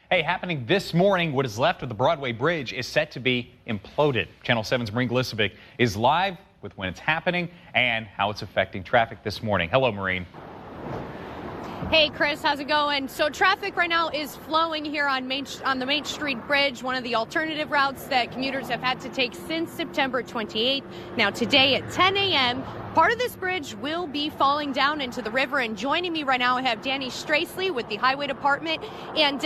Hey, happening this morning, what is left of the Broadway Bridge is set to be imploded. Channel 7's Maureen Glisovic is live with when it's happening and how it's affecting traffic this morning. Hello, Maureen. Hey, Chris, how's it going? So traffic right now is flowing here on the Main Street Bridge, one of the alternative routes that commuters have had to take since September 28th. Now, today at 10 a.m., part of this bridge will be falling down into the river. And joining me right now, I have Danny Stracely with the Highway Department. And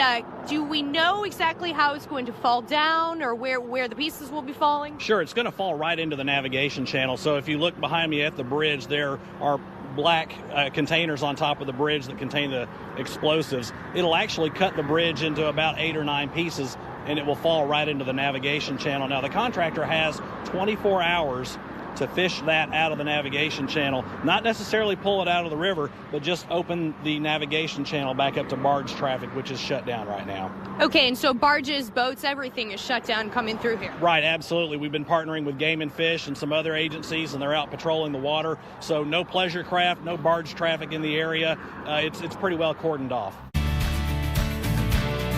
do we know exactly how it's going to fall down or where the pieces will be falling? Sure, it's going to fall right into the navigation channel. So if you look behind me at the bridge, there are black containers on top of the bridge that contain the explosives. It'll actually cut the bridge into about 8 or 9 pieces, and it will fall right into the navigation channel. Now, the contractor has 24 hours to fish that out of the navigation channel, not necessarily pull it out of the river, but just open the navigation channel back up to barge traffic, which is shut down right now. Okay, and so barges, boats, everything is shut down coming through here. Right, absolutely. We've been partnering with Game and Fish and some other agencies, and they're out patrolling the water. So no pleasure craft, no barge traffic in the area. It's pretty well cordoned off.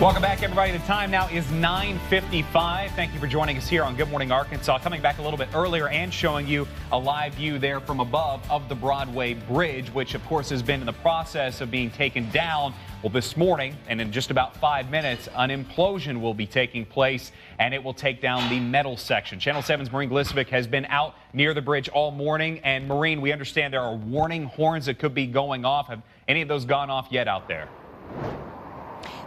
Welcome back, everybody. The time now is 9:55. Thank you for joining us here on Good Morning Arkansas. Coming back a little bit earlier and showing you a live view there from above of the Broadway Bridge, which, of course, has been in the process of being taken down. Well, this morning, and in just about 5 minutes, an implosion will be taking place, and it will take down the metal section. Channel 7's Maureen Glisovic has been out near the bridge all morning. And, Maureen, we understand there are warning horns that could be going off. Have any of those gone off yet out there?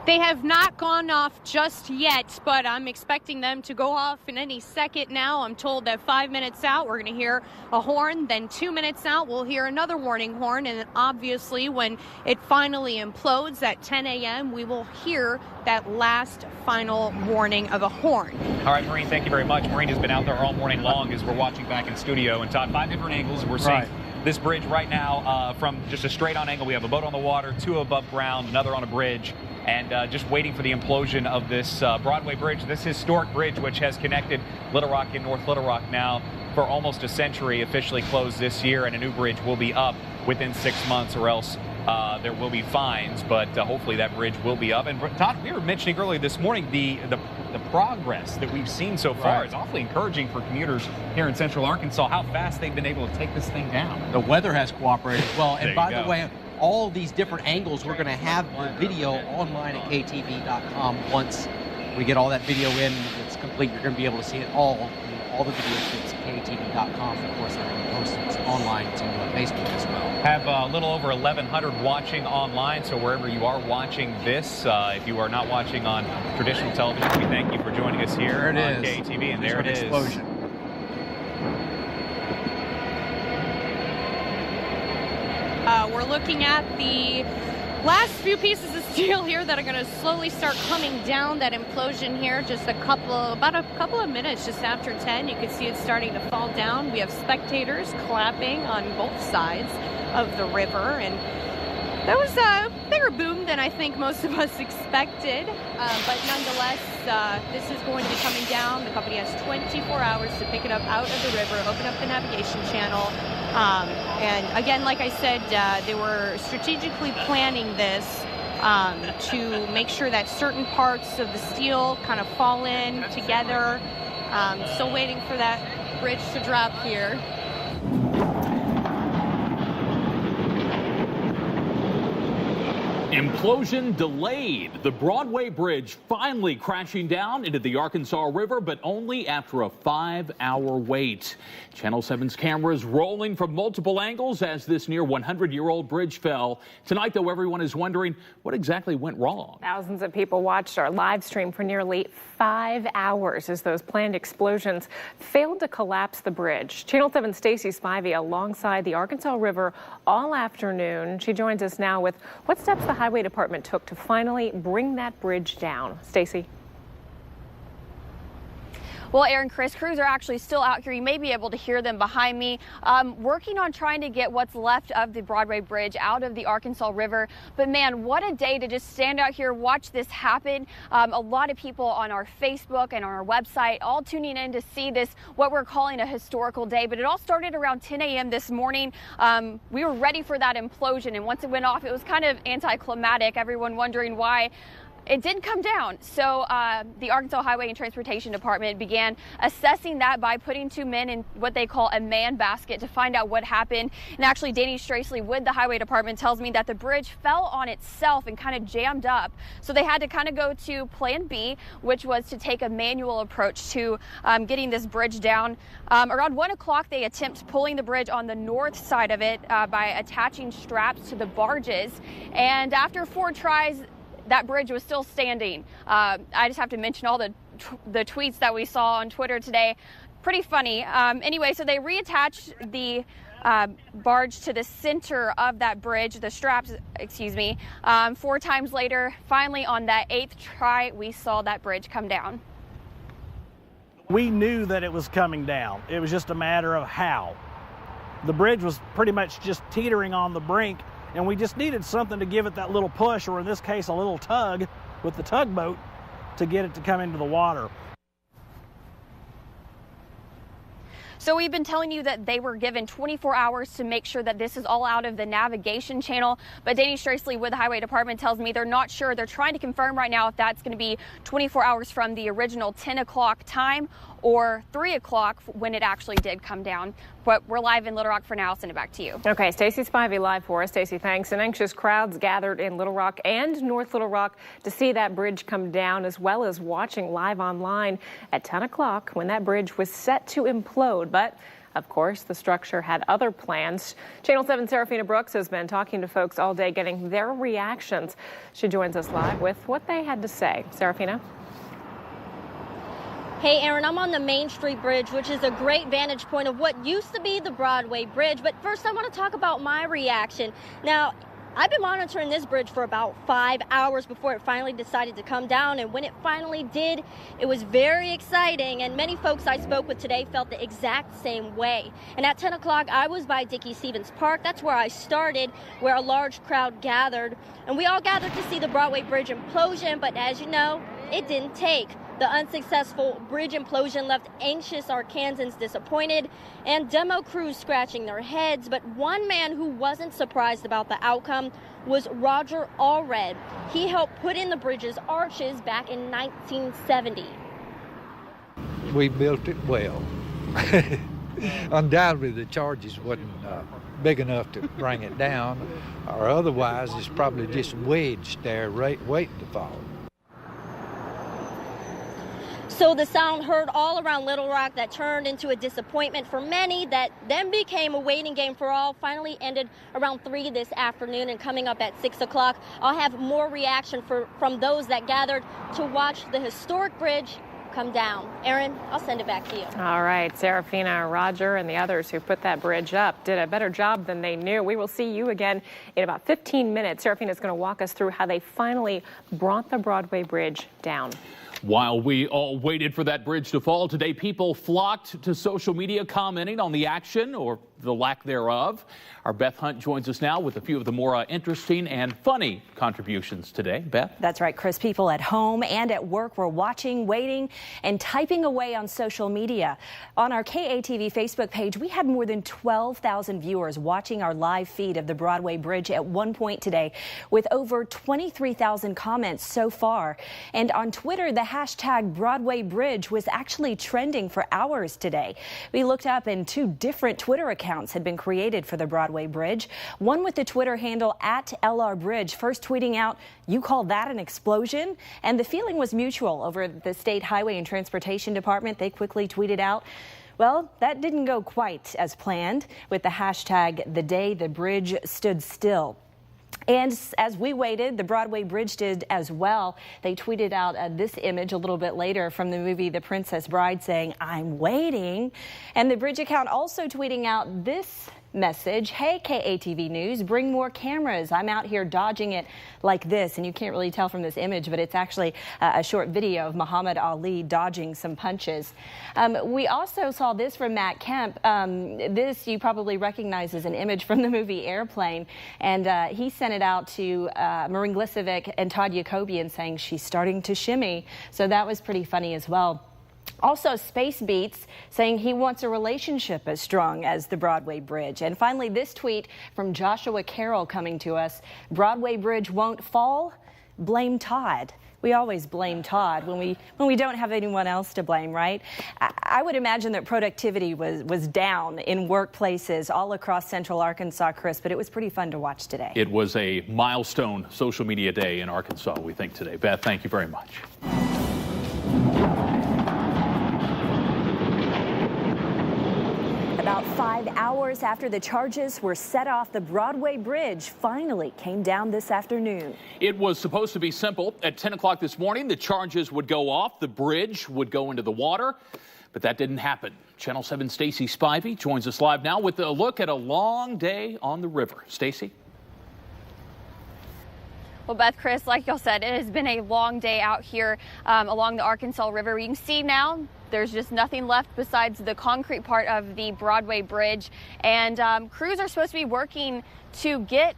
They have not gone off just yet, but I'm expecting them to go off in any second now. I'm told that 5 minutes out, we're going to hear a horn. Then 2 minutes out, we'll hear another warning horn. And then obviously, when it finally implodes at 10 a.m., we will hear that last final warning of a horn. All right, Maureen, thank you very much. Maureen has been out there all morning long as we're watching back in studio. And Todd, 5 different angles. We're seeing this bridge right now from just a straight-on angle. We have a boat on the water, 2 above ground, another on a bridge. And just waiting for the implosion of this Broadway Bridge, this historic bridge, which has connected Little Rock and North Little Rock now for almost a century, officially closed this year, and a new bridge will be up within 6 months, or else there will be fines. But hopefully that bridge will be up. And Todd, we were mentioning earlier this morning the progress that we've seen so far. It's awfully encouraging for commuters here in Central Arkansas how fast they've been able to take this thing down. The weather has cooperated as well. And by the way, all these different angles, we're going to have the video online at KATV.com. Once we get all that video in, it's complete. You're going to be able to see it all the videos at KATV.com. Of course, they're going to post it online to Facebook as well. Have a little over 1,100 watching online, so wherever you are watching this, if you are not watching on traditional television, we thank you for joining us here on KATV, and there it is. Explosion. We're looking at the last few pieces of steel here that are going to slowly start coming down. That implosion here, just about a couple of minutes just after 10. You can see it starting to fall down. We have spectators clapping on both sides of the river, and that was a bigger boom than I think most of us expected. But nonetheless, this is going to be coming down. The company has 24 hours to pick it up out of the river, open up the navigation channel. And again, like I said, they were strategically planning this to make sure that certain parts of the steel kind of fall in together. Still waiting for that bridge to drop here. Implosion delayed. The Broadway Bridge finally crashing down into the Arkansas River, but only after a 5-hour wait. Channel 7's cameras rolling from multiple angles as this near 100-year-old bridge fell. Tonight, though, everyone is wondering what exactly went wrong. Thousands of people watched our live stream for nearly 5 hours as those planned explosions failed to collapse the bridge. Channel 7 Stacey Spivey alongside the Arkansas River all afternoon. She joins us now with what steps the Highway Department took to finally bring that bridge down. Stacey. Well, Aaron, Chris, crews are actually still out here. You may be able to hear them behind me, working on trying to get what's left of the Broadway Bridge out of the Arkansas River. But man, what a day to just stand out here, watch this happen. A lot of people on our Facebook and on our website all tuning in to see this, what we're calling a historical day. But it all started around 10 a.m. this morning. We were ready for that implosion, and once it went off, it was kind of anticlimactic. Everyone wondering why. it did come down. So the Arkansas Highway and Transportation Department began assessing that by putting 2 men in what they call a man basket to find out what happened. And actually, Danny Stracely with the Highway Department tells me that the bridge fell on itself and kind of jammed up. So they had to kind of go to plan B, which was to take a manual approach to getting this bridge down. Around 1 o'clock, they attempt pulling the bridge on the north side of it by attaching straps to the barges. And after 4 tries, that bridge was still standing. I just have to mention all the tweets that we saw on Twitter today. Pretty funny. Anyway, so they reattached the barge to the center of that bridge, the straps, 4 times later. Finally, on that 8th try, we saw that bridge come down. We knew that it was coming down. It was just a matter of how. The bridge was pretty much just teetering on the brink, and we just needed something to give it that little push, or in this case, a little tug with the tugboat to get it to come into the water. So we've been telling you that they were given 24 hours to make sure that this is all out of the navigation channel. But Danny Stracely with the Highway Department tells me they're not sure. They're trying to confirm right now if that's going to be 24 hours from the original 10 o'clock time or 3 o'clock when it actually did come down. But we're live in Little Rock for now. I'll send it back to you. Okay, Stacey Spivey live for us. Stacey, thanks. And anxious crowds gathered in Little Rock and North Little Rock to see that bridge come down, as well as watching live online at 10 o'clock when that bridge was set to implode. But of course, the structure had other plans. Channel 7 Serafina Brooks has been talking to folks all day, getting their reactions. She joins us live with what they had to say. Serafina? Hey, Aaron, I'm on the Main Street Bridge, which is a great vantage point of what used to be the Broadway Bridge. But first, I want to talk about my reaction. Now, I've been monitoring this bridge for about 5 hours before it finally decided to come down. And when it finally did, it was very exciting. And many folks I spoke with today felt the exact same way. And at 10 o'clock, I was by Dickey Stevens Park. That's where I started, where a large crowd gathered. And we all gathered to see the Broadway Bridge implosion. But as you know, it didn't take. The unsuccessful bridge implosion left anxious Arkansans disappointed and demo crews scratching their heads. But one man who wasn't surprised about the outcome was Roger Allred. He helped put in the bridge's arches back in 1970. We built it well. Undoubtedly, the charges wasn't big enough to bring it down, or otherwise it's probably just wedged there waiting to fall. So the sound heard all around Little Rock that turned into a disappointment for many, that then became a waiting game for all, finally ended around 3 this afternoon. And coming up at 6 o'clock, I'll have more reaction from those that gathered to watch the historic bridge come down. Aaron, I'll send it back to you. All right, Serafina, Roger, and the others who put that bridge up did a better job than they knew. We will see you again in about 15 minutes. Serafina is going to walk us through how they finally brought the Broadway Bridge down. While we all waited for that bridge to fall today, people flocked to social media commenting on the action or the lack thereof. Our Beth Hunt joins us now with a few of the more interesting and funny contributions today. Beth? That's right, Chris. People at home and at work were watching, waiting, and typing away on social media. On our KATV Facebook page, we had more than 12,000 viewers watching our live feed of the Broadway Bridge at one point today, with over 23,000 comments so far. And on Twitter, the hashtag Broadway Bridge was actually trending for hours today. We looked up and 2 different Twitter accounts had been created for the Broadway Bridge. One with the Twitter handle @LRBridge, first tweeting out, "You call that an explosion?" And the feeling was mutual over the State Highway and Transportation Department. They quickly tweeted out, well, that didn't go quite as planned, with the hashtag The Day the Bridge Stood Still. And as we waited, the Broadway Bridge did as well. They tweeted out this image a little bit later from the movie The Princess Bride saying, "I'm waiting." And the Bridge account also tweeting out this message, "Hey, KATV News, bring more cameras. I'm out here dodging it like this." And you can't really tell from this image, but it's actually a short video of Muhammad Ali dodging some punches. We also saw this from Matt Kemp. This you probably recognize as an image from the movie Airplane. And he sent it out to Marin Glisovic and Todd Yacobian saying, "She's starting to shimmy." So that was pretty funny as well. Also, Space Beats saying he wants a relationship as strong as the Broadway Bridge. And finally, this tweet from Joshua Carroll coming to us, "Broadway Bridge won't fall, blame Todd." We always blame Todd when we don't have anyone else to blame, right? I would imagine that productivity was down in workplaces all across Central Arkansas, Chris, but it was pretty fun to watch today. It was a milestone social media day in Arkansas, we think, today. Beth, thank you very much. About 5 hours after the charges were set off, the Broadway Bridge finally came down this afternoon. It was supposed to be simple. At 10 o'clock this morning, the charges would go off, the bridge would go into the water, but that didn't happen. Channel 7 Stacey Spivey joins us live now with a look at a long day on the river. Stacey? Well, Beth, Chris, like y'all said, it has been a long day out here along the Arkansas River. You can see now there's just nothing left besides the concrete part of the Broadway Bridge. And crews are supposed to be working to get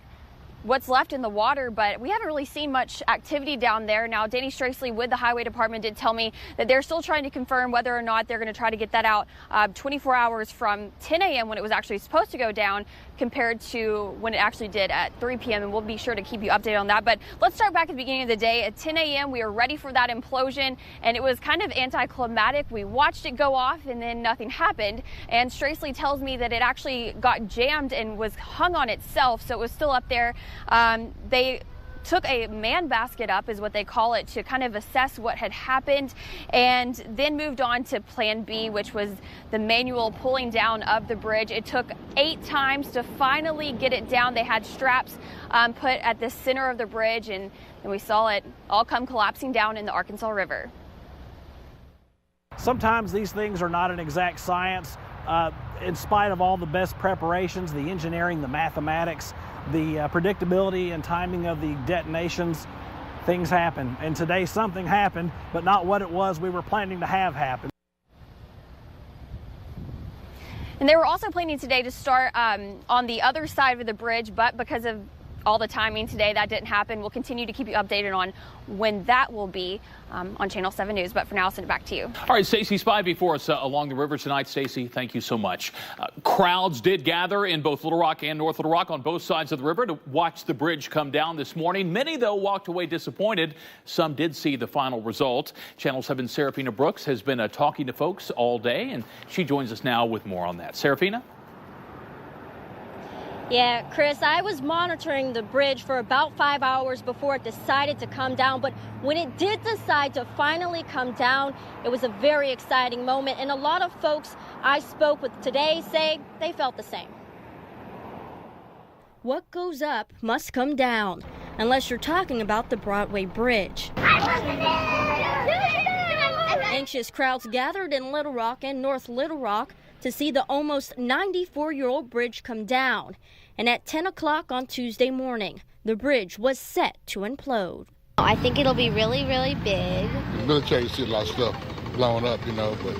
what's left in the water, but we haven't really seen much activity down there. Now, Danny Stracely with the Highway Department did tell me that they're still trying to confirm whether or not they're going to try to get that out 24 hours from 10 a.m. when it was actually supposed to go down compared to when it actually did at 3 p.m. And we'll be sure to keep you updated on that. But let's start back at the beginning of the day. At 10 a.m. we were ready for that implosion, and it was kind of anticlimactic. We watched it go off and then nothing happened. And Stracely tells me that it actually got jammed and was hung on itself, so it was still up there. They took a man basket up, is what they call it, to kind of assess what had happened, and then moved on to plan B, which was the manual pulling down of the bridge. It took 8 times to finally get it down. They had straps put at the center of the bridge, and we saw it all come collapsing down in the Arkansas River. Sometimes these things are not an exact science. In spite of all the best preparations, the engineering, the mathematics, the predictability and timing of the detonations, things happen. And today something happened, but not what it was we were planning to have happen. And they were also planning today to start on the other side of the bridge, but because of all the timing today, that didn't happen. We'll continue to keep you updated on when that will be on Channel 7 News. But for now, I'll send it back to you. All right, Stacey Spivey for us along the river tonight. Stacey, thank you so much. Crowds did gather in both Little Rock and North Little Rock on both sides of the river to watch the bridge come down this morning. Many, though, walked away disappointed. Some did see the final result. Channel 7 Serafina Brooks has been talking to folks all day, and she joins us now with more on that. Serafina? Yeah, Chris, I was monitoring the bridge for about 5 hours before it decided to come down. But when it did decide to finally come down, it was a very exciting moment. And a lot of folks I spoke with today say they felt the same. What goes up must come down, unless you're talking about the Broadway Bridge. Anxious crowds gathered in Little Rock and North Little Rock to see the almost 94-year-old bridge come down. And at 10 o'clock on Tuesday morning, the bridge was set to implode. I think it'll be really, really big. The military see a lot of stuff blowing up, but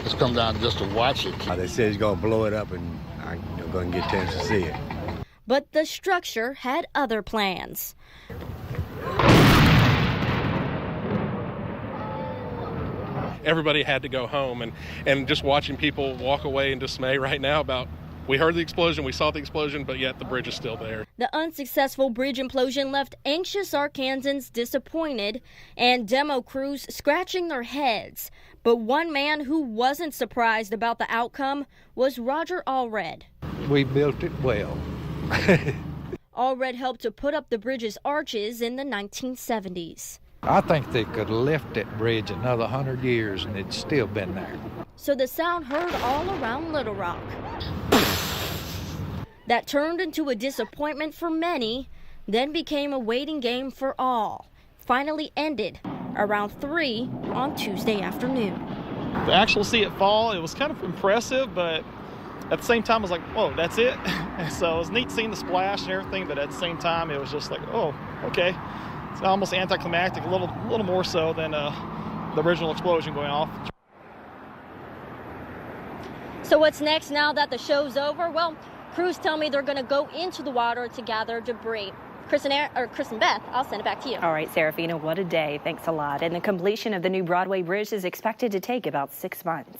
it's come down just to watch it. They said he's going to blow it up, and I'm going to get a chance to see it. But the structure had other plans. Everybody had to go home, and just watching people walk away in dismay right now about, we heard the explosion, we saw the explosion, but yet the bridge is still there. The unsuccessful bridge implosion left anxious Arkansans disappointed and demo crews scratching their heads. But one man who wasn't surprised about the outcome was Roger Allred. We built it well. Allred helped to put up the bridge's arches in the 1970s. I think they could have left that bridge another 100 years and it'd still been there. So the sound heard all around Little Rock. That turned into a disappointment for many, then became a waiting game for all. Finally ended around 3 on Tuesday afternoon. To actually see it fall, it was kind of impressive, but at the same time, I was like, whoa, that's it? So it was neat seeing the splash and everything, but at the same time, it was just like, oh, okay. It's almost anticlimactic, a little more so than the original explosion going off. So what's next now that the show's over? Well, crews tell me they're going to go into the water to gather debris. Chris and Beth, I'll send it back to you. All right, Serafina, what a day. Thanks a lot. And the completion of the new Broadway Bridge is expected to take about 6 months.